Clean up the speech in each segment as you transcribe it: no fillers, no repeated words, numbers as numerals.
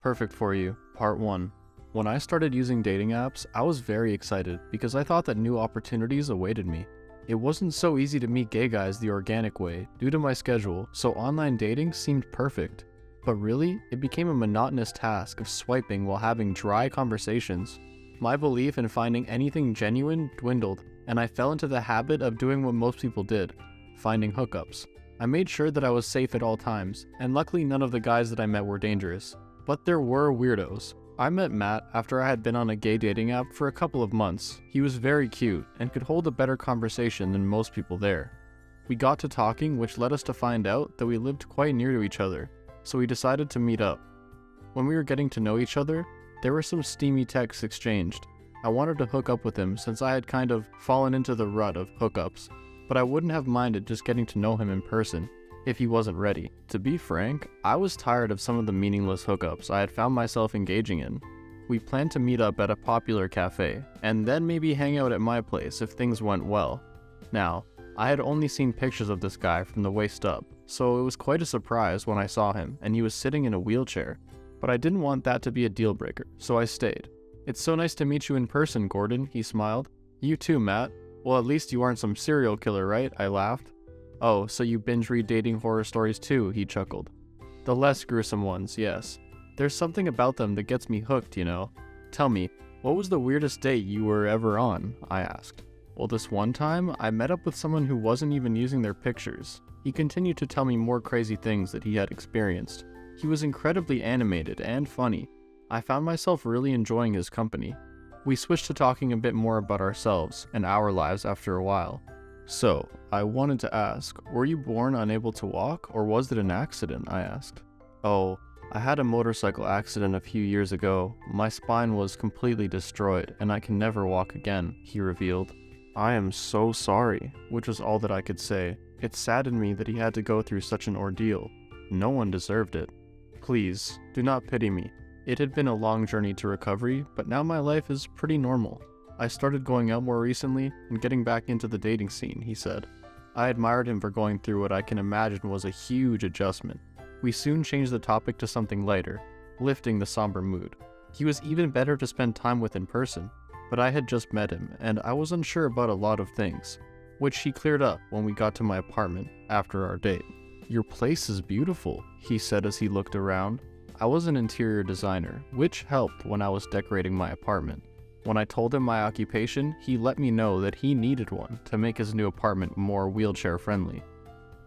Perfect for you. Part 1. When I started using dating apps, I was very excited because I thought that new opportunities awaited me. It wasn't so easy to meet gay guys the organic way due to my schedule, so online dating seemed perfect. But really, it became a monotonous task of swiping while having dry conversations. My belief in finding anything genuine dwindled, and I fell into the habit of doing what most people did, finding hookups. I made sure that I was safe at all times, and luckily none of the guys that I met were dangerous. But there were weirdos. I met Matt after I had been on a gay dating app for a couple of months. He was very cute and could hold a better conversation than most people there. We got to talking, which led us to find out that we lived quite near to each other, so we decided to meet up. When we were getting to know each other, there were some steamy texts exchanged. I wanted to hook up with him since I had kind of fallen into the rut of hookups, but I wouldn't have minded just getting to know him in person if he wasn't ready. To be frank, I was tired of some of the meaningless hookups I had found myself engaging in. We planned to meet up at a popular cafe, and then maybe hang out at my place if things went well. Now, I had only seen pictures of this guy from the waist up, so it was quite a surprise when I saw him and he was sitting in a wheelchair. But I didn't want that to be a deal breaker, so I stayed. "It's so nice to meet you in person, Gordon," he smiled. "You too, Matt. Well, at least you aren't some serial killer, right?" I laughed. "Oh, so you binge read dating horror stories too," he chuckled. "The less gruesome ones, yes. There's something about them that gets me hooked, you know. Tell me, what was the weirdest date you were ever on?" I asked. "Well, this one time, I met up with someone who wasn't even using their pictures." He continued to tell me more crazy things that he had experienced. He was incredibly animated and funny. I found myself really enjoying his company. We switched to talking a bit more about ourselves and our lives after a while. "So, I wanted to ask, were you born unable to walk, or was it an accident?" I asked. "Oh, I had a motorcycle accident a few years ago. My spine was completely destroyed, and I can never walk again," he revealed. "I am so sorry," which was all that I could say. It saddened me that he had to go through such an ordeal. No one deserved it. "Please, do not pity me. It had been a long journey to recovery, but now my life is pretty normal. I started going out more recently and getting back into the dating scene," he said. I admired him for going through what I can imagine was a huge adjustment. We soon changed the topic to something lighter, lifting the somber mood. He was even better to spend time with in person, but I had just met him and I was unsure about a lot of things, which he cleared up when we got to my apartment after our date. "Your place is beautiful," he said as he looked around. I was an interior designer, which helped when I was decorating my apartment. When I told him my occupation, he let me know that he needed one to make his new apartment more wheelchair friendly.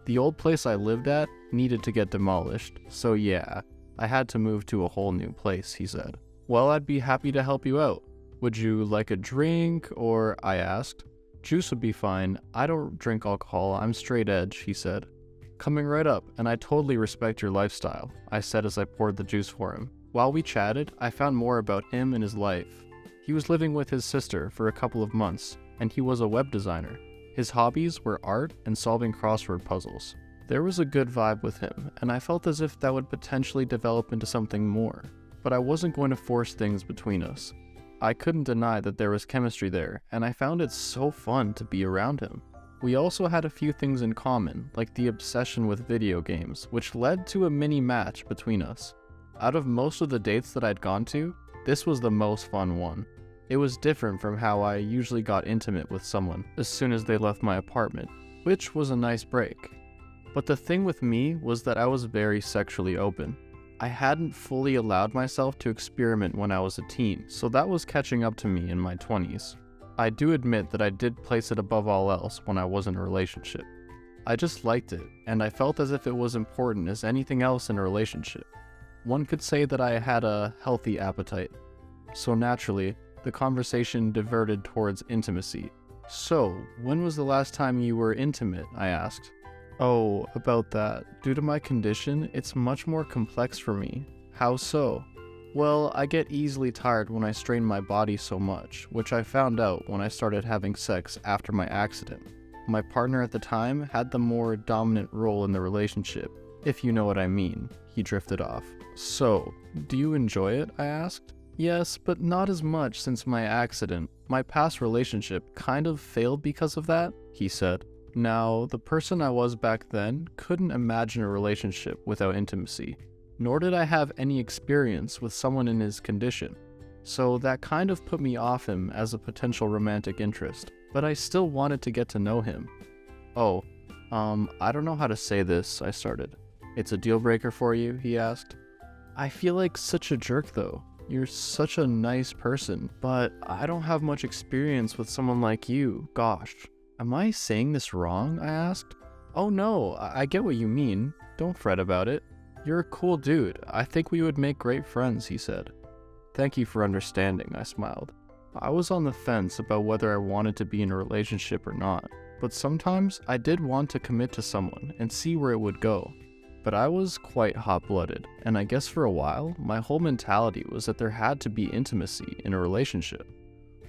The old place I lived at needed to get demolished, so yeah, I had to move to a whole new place, he said. "Well, I'd be happy to help you out. Would you like a drink, or?" I asked. "Juice would be fine. I don't drink alcohol, I'm straight edge," he said. "Coming right up, and I totally respect your lifestyle," I said as I poured the juice for him. While we chatted, I found more about him and his life. He was living with his sister for a couple of months, and he was a web designer. His hobbies were art and solving crossword puzzles. There was a good vibe with him, and I felt as if that would potentially develop into something more, but I wasn't going to force things between us. I couldn't deny that there was chemistry there, and I found it so fun to be around him. We also had a few things in common, like the obsession with video games, which led to a mini match between us. Out of most of the dates that I'd gone to, this was the most fun one. It was different from how I usually got intimate with someone as soon as they left my apartment, which was a nice break. But the thing with me was that I was very sexually open. I hadn't fully allowed myself to experiment when I was a teen, so that was catching up to me in my 20s. I do admit that I did place it above all else when I was in a relationship. I just liked it, and I felt as if it was important as anything else in a relationship. One could say that I had a healthy appetite. So naturally, the conversation diverted towards intimacy. "So, when was the last time you were intimate?" I asked. "Oh, about that. Due to my condition, it's much more complex for me." "How so?" "Well, I get easily tired when I strain my body so much, which I found out when I started having sex after my accident. My partner at the time had the more dominant role in the relationship, if you know what I mean." He drifted off. "So, do you enjoy it?" I asked. "Yes, but not as much since my accident. My past relationship kind of failed because of that," he said. Now, the person I was back then couldn't imagine a relationship without intimacy. nor did I have any experience with someone in his condition, so that kind of put me off him as a potential romantic interest, but I still wanted to get to know him. "Oh, I don't know how to say this," I started. "It's a deal breaker for you?" he asked. "I feel like such a jerk though. You're such a nice person, but I don't have much experience with someone like you. Gosh, am I saying this wrong?" I asked. "Oh no, I get what you mean. Don't fret about it. You're a cool dude. I think we would make great friends," he said. "Thank you for understanding," I smiled. I was on the fence about whether I wanted to be in a relationship or not, but sometimes I did want to commit to someone and see where it would go. But I was quite hot-blooded, and I guess for a while, my whole mentality was that there had to be intimacy in a relationship.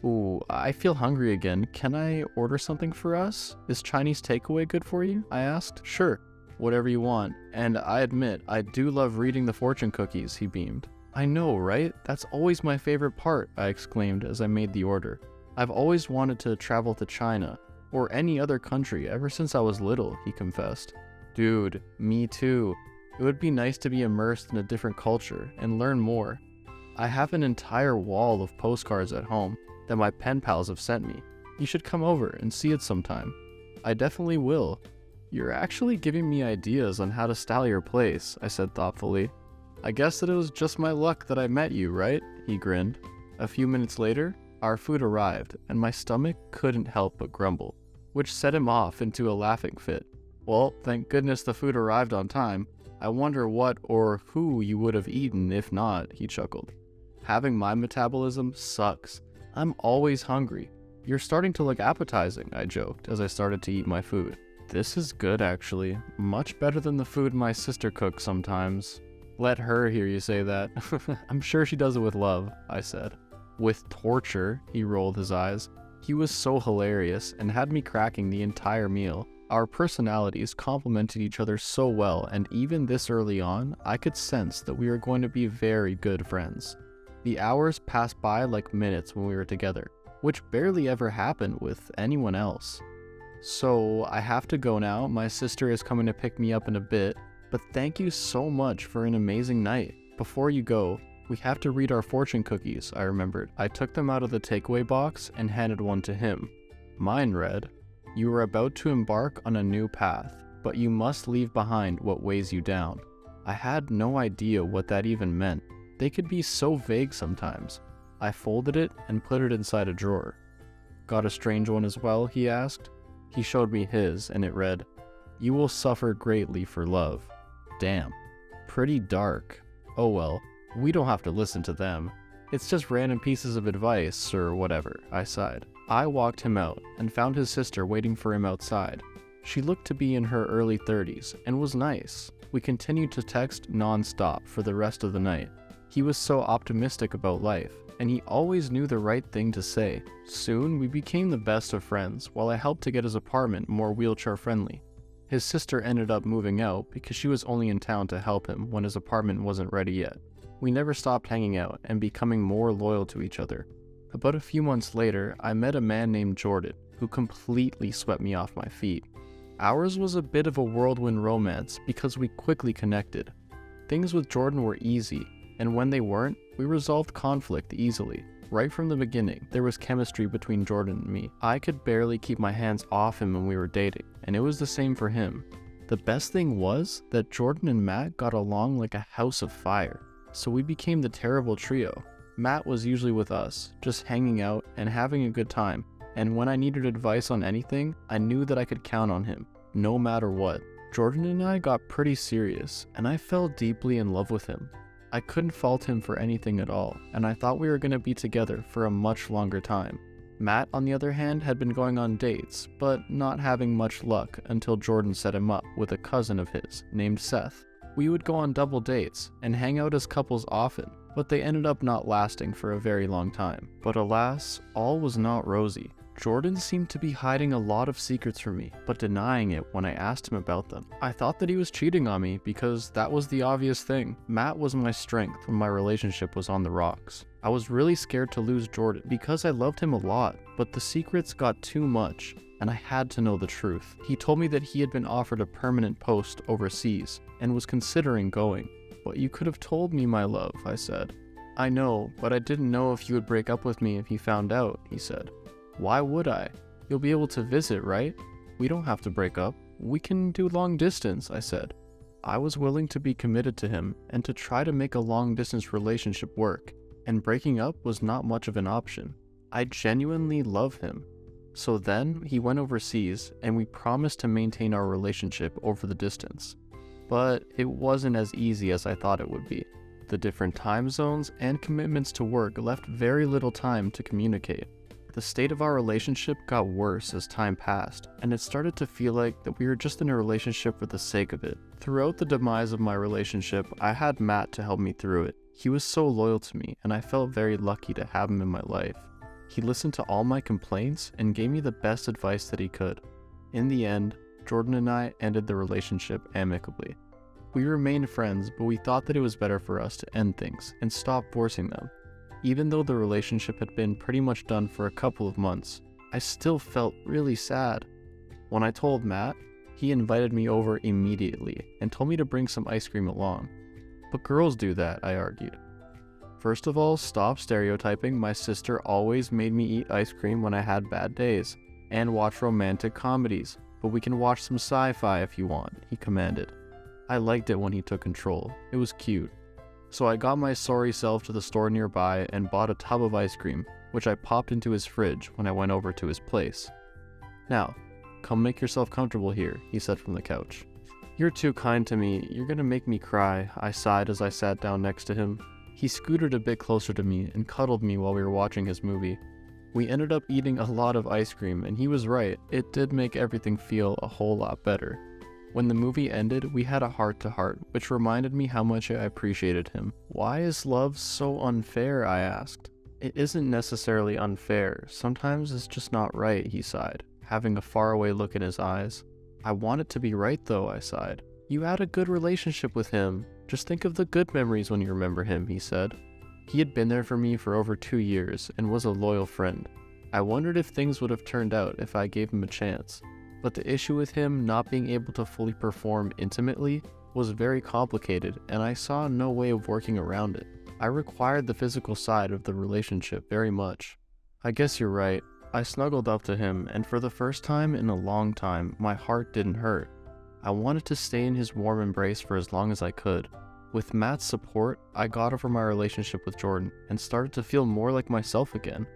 "Ooh, I feel hungry again. Can I order something for us? Is Chinese takeaway good for you?" I asked. "Sure, whatever you want. And I admit, I do love reading the fortune cookies," he beamed. "I know, right? That's always my favorite part," I exclaimed as I made the order. "I've always wanted to travel to China, or any other country ever since I was little," he confessed. "Dude, me too. It would be nice to be immersed in a different culture and learn more. I have an entire wall of postcards at home that my pen pals have sent me. You should come over and see it sometime." "I definitely will. You're actually giving me ideas on how to style your place," I said thoughtfully. "I guess that it was just my luck that I met you, right?" he grinned. A few minutes later, our food arrived, and my stomach couldn't help but grumble, which set him off into a laughing fit. "Well, thank goodness the food arrived on time. I wonder what or who you would have eaten if not," he chuckled. "Having my metabolism sucks. I'm always hungry. You're starting to look appetizing," I joked as I started to eat my food. "This is good actually. Much better than the food my sister cooks sometimes." "Let her hear you say that." "I'm sure she does it with love," I said. "With torture," he rolled his eyes. He was so hilarious and had me cracking the entire meal. Our personalities complemented each other so well, and even this early on, I could sense that we were going to be very good friends. The hours passed by like minutes when we were together, which barely ever happened with anyone else. "So I have to go now. My sister is coming to pick me up in a bit, but thank you so much for an amazing night. Before you go, we have to read our fortune cookies," I remembered. I took them out of the takeaway box and handed one to him. Mine read, "You are about to embark on a new path, but you must leave behind what weighs you down." I had no idea what that even meant. They could be so vague sometimes. I folded it and put it inside a drawer. "Got a strange one as well?" he asked. He showed me his, and it read, "You will suffer greatly for love." Damn. Pretty dark. Oh well, we don't have to listen to them. It's just random pieces of advice or whatever, I sighed. I walked him out and found his sister waiting for him outside. She looked to be in her early 30s and was nice. We continued to text non-stop for the rest of the night. He was so optimistic about life, and he always knew the right thing to say. Soon, we became the best of friends while I helped to get his apartment more wheelchair-friendly. His sister ended up moving out because she was only in town to help him when his apartment wasn't ready yet. We never stopped hanging out and becoming more loyal to each other. About a few months later, I met a man named Jordan, who completely swept me off my feet. Ours was a bit of a whirlwind romance because we quickly connected. Things with Jordan were easy, and when they weren't, we resolved conflict easily. Right from the beginning, there was chemistry between Jordan and me. I could barely keep my hands off him when we were dating, and it was the same for him. The best thing was that Jordan and Matt got along like a house of fire, so we became the terrible trio. Matt was usually with us, just hanging out and having a good time, and when I needed advice on anything, I knew that I could count on him, no matter what. Jordan and I got pretty serious, and I fell deeply in love with him. I couldn't fault him for anything at all, and I thought we were going to be together for a much longer time. Matt, on the other hand, had been going on dates, but not having much luck until Jordan set him up with a cousin of his, named Seth. We would go on double dates and hang out as couples often, but they ended up not lasting for a very long time. But alas, all was not rosy. Jordan seemed to be hiding a lot of secrets from me, but denying it when I asked him about them. I thought that he was cheating on me because that was the obvious thing. Matt was my strength when my relationship was on the rocks. I was really scared to lose Jordan because I loved him a lot, but the secrets got too much, and I had to know the truth. He told me that he had been offered a permanent post overseas and was considering going. "But you could have told me, my love," I said. "I know, but I didn't know if you would break up with me if you found out," he said. "Why would I? You'll be able to visit, right? We don't have to break up. We can do long distance," I said. I was willing to be committed to him and to try to make a long distance relationship work, and breaking up was not much of an option. I genuinely love him. So then he went overseas and we promised to maintain our relationship over the distance. But it wasn't as easy as I thought it would be. The different time zones and commitments to work left very little time to communicate. The state of our relationship got worse as time passed, and it started to feel like that we were just in a relationship for the sake of it. Throughout the demise of my relationship, I had Matt to help me through it. He was so loyal to me, and I felt very lucky to have him in my life. He listened to all my complaints and gave me the best advice that he could. In the end, Jordan and I ended the relationship amicably. We remained friends, but we thought that it was better for us to end things and stop forcing them. Even though the relationship had been pretty much done for a couple of months, I still felt really sad. When I told Matt, he invited me over immediately and told me to bring some ice cream along. "But girls do that," I argued. "First of all, stop stereotyping. My sister always made me eat ice cream when I had bad days, and watch romantic comedies, but we can watch some sci-fi if you want," he commanded. I liked it when he took control. It was cute. So I got my sorry self to the store nearby and bought a tub of ice cream, which I popped into his fridge when I went over to his place. "Now, come make yourself comfortable here," he said from the couch. "You're too kind to me. You're gonna make me cry," I sighed as I sat down next to him. He scooted a bit closer to me and cuddled me while we were watching his movie. We ended up eating a lot of ice cream, and he was right. It did make everything feel a whole lot better. When the movie ended, we had a heart-to-heart, which reminded me how much I appreciated him. "Why is love so unfair?" I asked. "It isn't necessarily unfair. Sometimes it's just not right," he sighed, having a faraway look in his eyes. "I want it to be right though," I sighed. "You had a good relationship with him. Just think of the good memories when you remember him," he said. He had been there for me for over 2 years and was a loyal friend. I wondered if things would have turned out if I gave him a chance. But the issue with him not being able to fully perform intimately was very complicated, and I saw no way of working around it. I required the physical side of the relationship very much. "I guess you're right." I snuggled up to him, and for the first time in a long time, my heart didn't hurt. I wanted to stay in his warm embrace for as long as I could. With Matt's support, I got over my relationship with Jordan and started to feel more like myself again.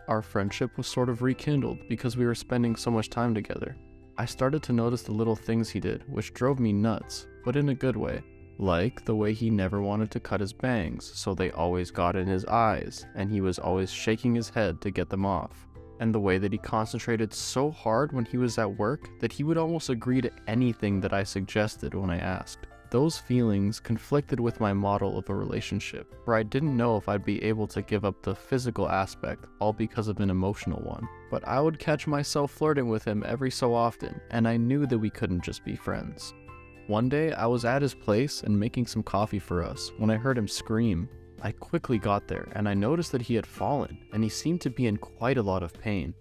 Our friendship was sort of rekindled because we were spending so much time together. I started to notice the little things he did, which drove me nuts, but in a good way. Like the way he never wanted to cut his bangs, so they always got in his eyes, and he was always shaking his head to get them off. And the way that he concentrated so hard when he was at work that he would almost agree to anything that I suggested when I asked. Those feelings conflicted with my model of a relationship, where I didn't know if I'd be able to give up the physical aspect, all because of an emotional one. But I would catch myself flirting with him every so often, and I knew that we couldn't just be friends. One day, I was at his place and making some coffee for us when I heard him scream. I quickly got there, and I noticed that he had fallen, and he seemed to be in quite a lot of pain.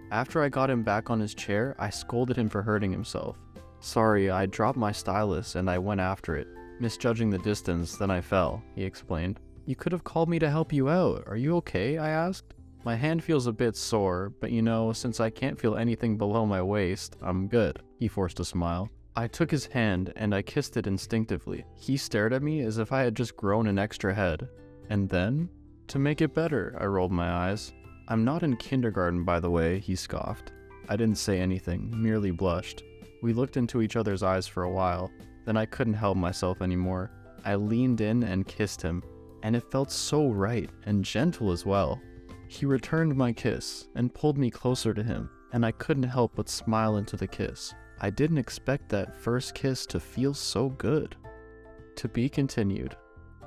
After I got him back on his chair, I scolded him for hurting himself. "Sorry, I dropped my stylus and I went after it. Misjudging the distance, then I fell," he explained. "You could have called me to help you out. Are you okay?" I asked. "My hand feels a bit sore, but since I can't feel anything below my waist, I'm good," he forced a smile. I took his hand and I kissed it instinctively. He stared at me as if I had just grown an extra head. And then, to make it better, I rolled my eyes. "I'm not in kindergarten, by the way," he scoffed. I didn't say anything, merely blushed. We looked into each other's eyes for a while, then I couldn't help myself anymore. I leaned in and kissed him, and it felt so right and gentle as well. He returned my kiss and pulled me closer to him, and I couldn't help but smile into the kiss. I didn't expect that first kiss to feel so good. To be continued.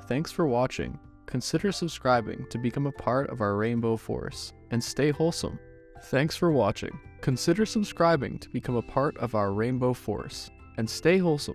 Thanks for watching. Consider subscribing to become a part of our Rainbow Force, and stay wholesome. Thanks for watching. Consider subscribing to become a part of our Rainbow Force, and stay wholesome.